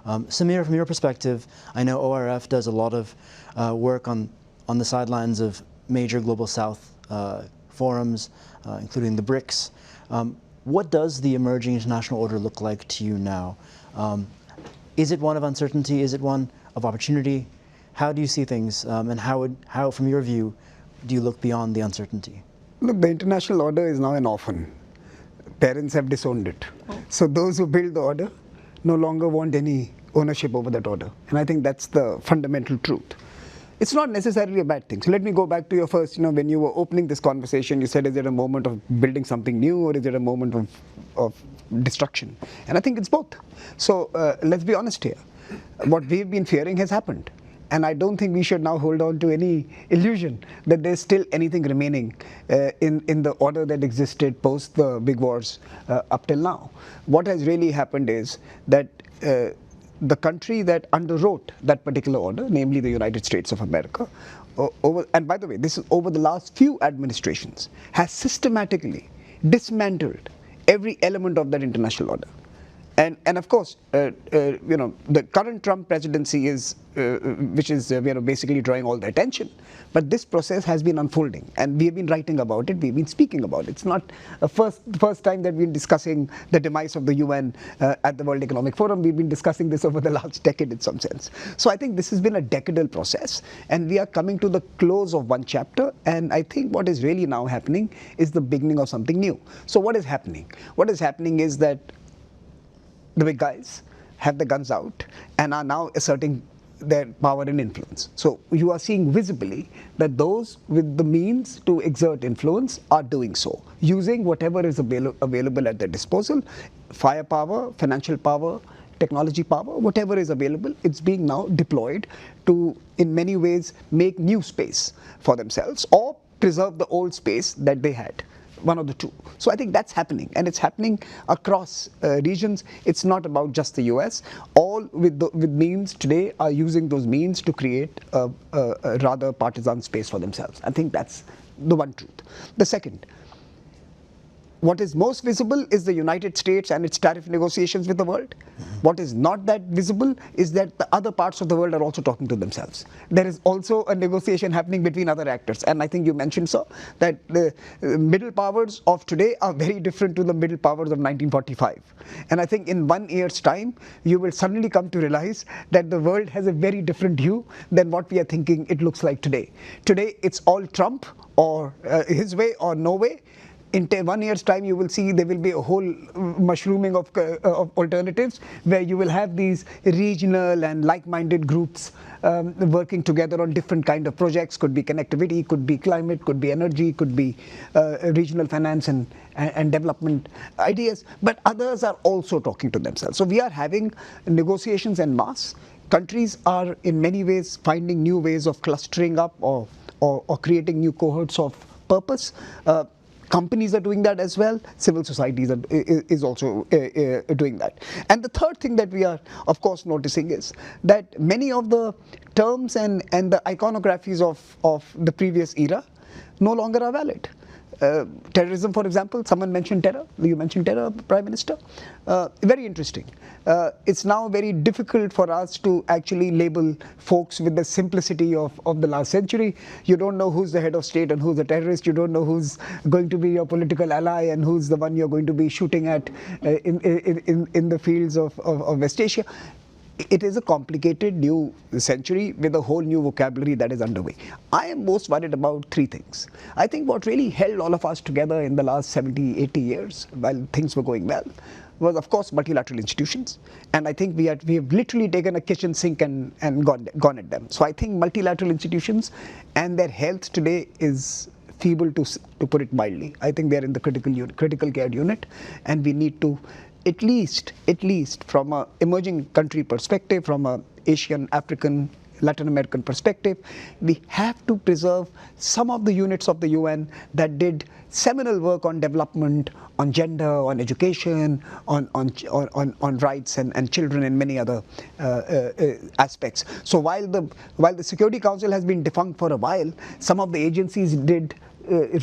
Samir, from your perspective, I know ORF does a lot of work on the sidelines of major Global South forums, including the BRICS. What does the emerging international order look like to you now? Is it one of uncertainty? Is it one of opportunity? How do you see things, and how, from your view, do you look beyond the uncertainty? Look, the international order is now an orphan. Parents have disowned it. So those who build the order no longer want any ownership over that order. And I think that's the fundamental truth. It's not necessarily a bad thing. So let me go back to your first, when you were opening this conversation, you said, is it a moment of building something new, or is it a moment of destruction? And I think it's both. So let's be honest here. What we've been fearing has happened. And I don't think we should now hold on to any illusion that there's still anything remaining in the order that existed post the big wars up till now. What has really happened is that the country that underwrote that particular order, namely the United States of America, and by the way, this is over the last few administrations, has systematically dismantled every element of that international order. And of course, the current Trump presidency is, which is basically drawing all the attention. But this process has been unfolding, and we have been writing about it. We've been speaking about it. It's not the first time that we've been discussing the demise of the UN at the World Economic Forum. We've been discussing this over the last decade, in some sense. So I think this has been a decadal process, and we are coming to the close of one chapter. And I think what is really now happening is the beginning of something new. So what is happening? What is happening is that the big guys have the guns out and are now asserting their power and influence. So you are seeing visibly that those with the means to exert influence are doing so, using whatever is available at their disposal, firepower, financial power, technology power, whatever is available, it's being now deployed to, in many ways, make new space for themselves or preserve the old space that they had. One of the two. So I think that's happening, and it's happening across regions. It's not about just the US. All with means today are using those means to create a rather partisan space for themselves. I think that's the one truth. The second, what is most visible is the United States and its tariff negotiations with the world. What is not that visible is that the other parts of the world are also talking to themselves. There is also a negotiation happening between other actors. And I think you mentioned so, that the middle powers of today are very different to the middle powers of 1945. And I think in 1 year's time, you will suddenly come to realize that the world has a very different view than what we are thinking it looks like today. Today, it's all Trump, or his way or no way. In 1 year's time, you will see there will be a whole mushrooming of alternatives, where you will have these regional and like-minded groups working together on different kind of projects. Could be connectivity, could be climate, could be energy, could be regional finance and development ideas. But others are also talking to themselves. So we are having negotiations en masse. Countries are in many ways finding new ways of clustering up or creating new cohorts of purpose. Companies are doing that as well. Civil societies is also doing that. And the third thing that we are, of course, noticing is that many of the terms and the iconographies of the previous era no longer are valid. Terrorism, for example, someone mentioned terror. You mentioned terror, Prime Minister. Very interesting. It's now very difficult for us to actually label folks with the simplicity of the last century. You don't know who's the head of state and who's a terrorist. You don't know who's going to be your political ally and who's the one you're going to be shooting at in the fields of West Asia. It is a complicated new century with a whole new vocabulary that is underway. I am most worried about three things. I think what really held all of us together in the last 70, 80 years, while things were going well, was, of course, multilateral institutions. And I think we have literally taken a kitchen sink and gone at them. So I think multilateral institutions and their health today is feeble, to put it mildly. I think they are in the critical care unit, and we need to, at least from an emerging country perspective, from an Asian, African, Latin American perspective, we have to preserve some of the units of the UN that did seminal work on development, on gender, on education, on rights and children and many other aspects. So while the Security Council has been defunct for a while, some of the agencies did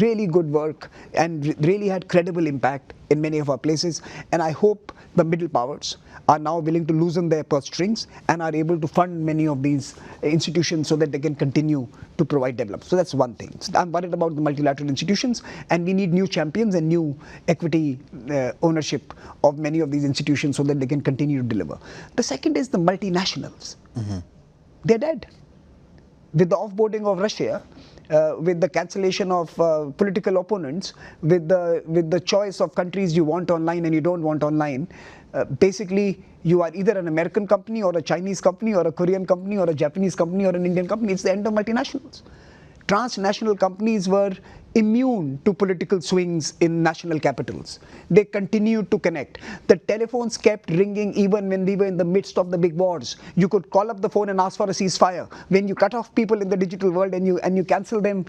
really good work and really had credible impact in many of our places. And I hope the middle powers are now willing to loosen their purse strings and are able to fund many of these institutions so that they can continue to provide development. So that's one thing. So I'm worried about the multilateral institutions, and we need new champions and new equity ownership of many of these institutions so that they can continue to deliver. The second is the multinationals. They're dead. With the offboarding of Russia, with the cancellation of political opponents, with the choice of countries you want online and you don't want online, basically you are either an American company or a Chinese company or a Korean company or a Japanese company or an Indian company. It's the end of multinationals. Transnational companies were immune to political swings in national capitals. They continued to connect. The telephones kept ringing even when we were in the midst of the big wars. You could call up the phone and ask for a ceasefire. When you cut off people in the digital world and you cancel them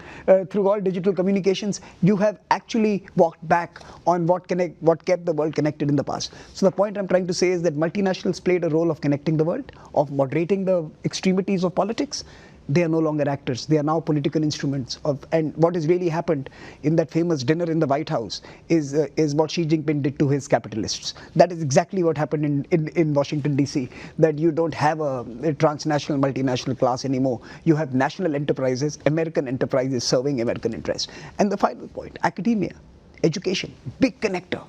through all digital communications, you have actually walked back on what kept the world connected in the past. So the point I'm trying to say is that multinationals played a role of connecting the world, of moderating the extremities of politics. They are no longer actors. They are now political instruments and what has really happened in that famous dinner in the White House is what Xi Jinping did to his capitalists. That is exactly what happened in Washington DC, that you don't have a transnational multinational class anymore. You have national enterprises, American enterprises serving American interests. And the final point, academia, education, big connector.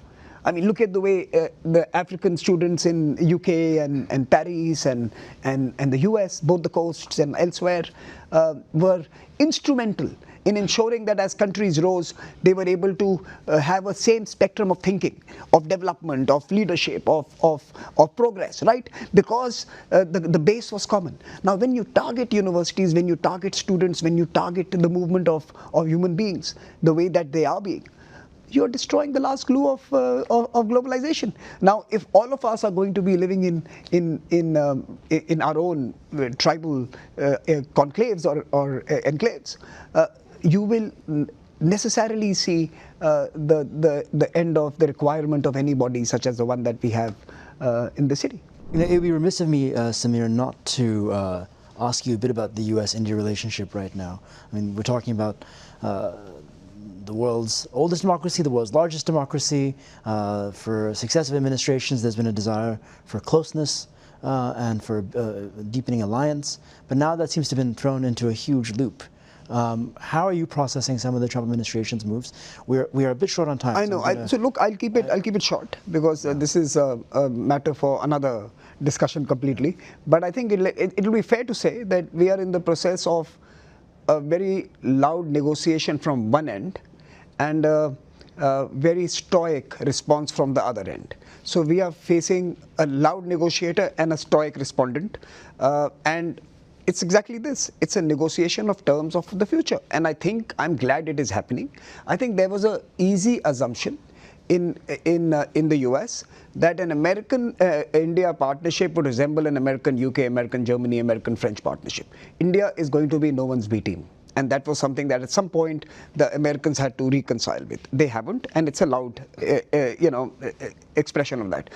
I mean, look at the way the African students in UK and Paris and the US, both the coasts and elsewhere, were instrumental in ensuring that as countries rose, they were able to have a same spectrum of thinking, of development, of leadership, of progress, right? Because the base was common. Now, when you target universities, when you target students, when you target the movement of human beings, the way that they are being, you're destroying the last glue of globalization. Now, if all of us are going to be living in our own tribal conclaves or enclaves, you will necessarily see the end of the requirement of any body such as the one that we have in the city. You know, it would be remiss of me, Samir, not to ask you a bit about the U.S.-India relationship right now. I mean, we're talking about the world's oldest democracy, the world's largest democracy. For successive administrations, there's been a desire for closeness and for deepening alliance. But now that seems to have been thrown into a huge loop. How are you processing some of the Trump administration's moves? We are a bit short on time. I know. So look, I'll keep it short because this is a matter for another discussion completely. But I think it'll be fair to say that we are in the process of a very loud negotiation from one end and a very stoic response from the other end. So we are facing a loud negotiator and a stoic respondent, and it's exactly this. It's a negotiation of terms of the future, and I think I'm glad it is happening. I think there was an easy assumption in the US that an American-India partnership would resemble an American-UK, American-Germany, American-French partnership. India is going to be no one's B team. And that was something that at some point the Americans had to reconcile with. They haven't, and it's a loud expression of that.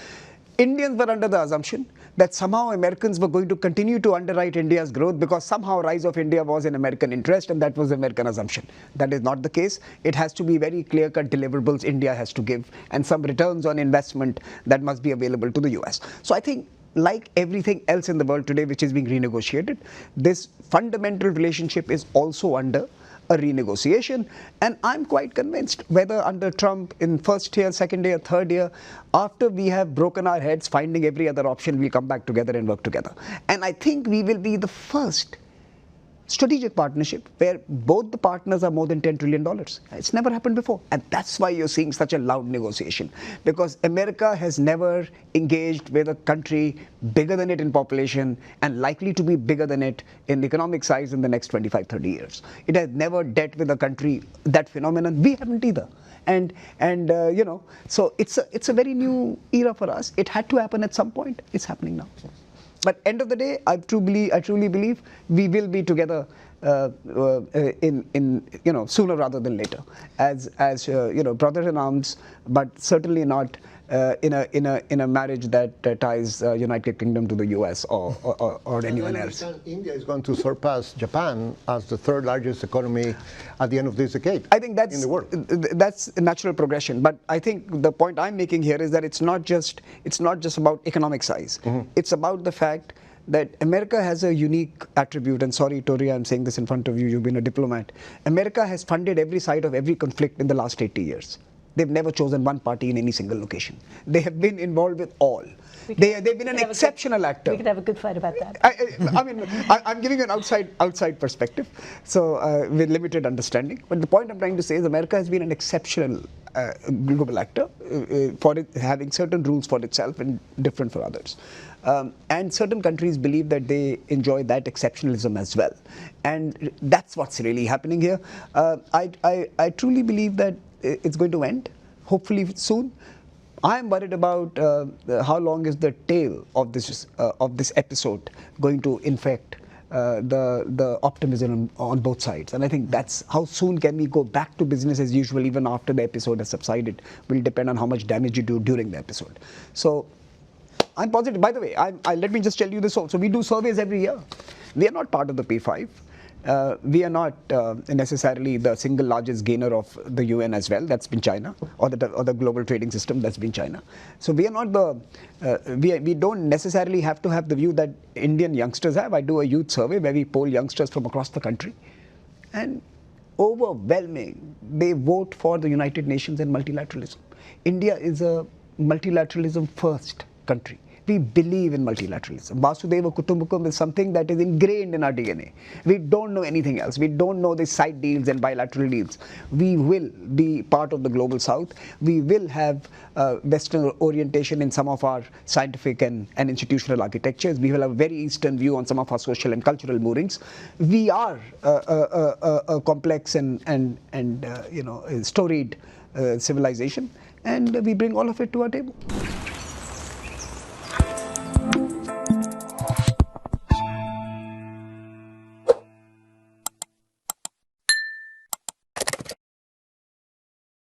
Indians were under the assumption that somehow Americans were going to continue to underwrite India's growth because somehow rise of India was in American interest, and that was the American assumption. That is not the case. It has to be very clear-cut deliverables India has to give and some returns on investment that must be available to the US. So I think, like everything else in the world today which is being renegotiated, this fundamental relationship is also under a renegotiation, and I'm quite convinced whether under Trump in first year, second year, third year, after we have broken our heads finding every other option, we'll come back together and work together. And I think we will be the first strategic partnership where both the partners are more than $10 trillion. It's never happened before. And that's why you're seeing such a loud negotiation. Because America has never engaged with a country bigger than it in population and likely to be bigger than it in economic size in the next 25, 30 years. It has never dealt with a country, that phenomenon. We haven't either. And so it's a very new era for us. It had to happen at some point. It's happening now. But end of the day, I truly believe we will be together sooner rather than later, as brothers in arms, but certainly not in a marriage that ties United Kingdom to the US or anyone else. India is going to surpass Japan as the third largest economy at the end of this decade. I think that's in the world. That's a natural progression. But I think the point I'm making here is that it's not just about economic size. It's about the fact that America has a unique attribute, and sorry, Tori, I'm saying this in front of you, you've been a diplomat. America has funded every side of every conflict in the last 80 years. They've never chosen one party in any single location. They have been involved with all. They've been an exceptional actor. We could have a good fight about that. I mean, I'm giving you an outside perspective, so with limited understanding. But the point I'm trying to say is America has been an exceptional global actor for it having certain rules for itself and different for others. And certain countries believe that they enjoy that exceptionalism as well. And that's what's really happening here. I truly believe that it's going to end, hopefully soon. I'm worried about how long is the tail of this episode going to infect the optimism on both sides. And I think that's how soon can we go back to business as usual even after the episode has subsided will depend on how much damage you do during the episode. So I'm positive. By the way, let me just tell you this also. We do surveys every year. We are not part of the P5. We are not necessarily the single largest gainer of the UN as well. That's been China, or the global trading system. That's been China. So we are not we don't necessarily have to have the view that Indian youngsters have. I do a youth survey where we poll youngsters from across the country, and overwhelming, they vote for the United Nations and multilateralism. India is a multilateralism first country. We believe in multilateralism. Vasudeva Kutumbakam is something that is ingrained in our DNA. We don't know anything else. We don't know the side deals and bilateral deals. We will be part of the global south. We will have Western orientation in some of our scientific and institutional architectures. We will have a very Eastern view on some of our social and cultural moorings. We are a complex and storied civilization, and we bring all of it to our table.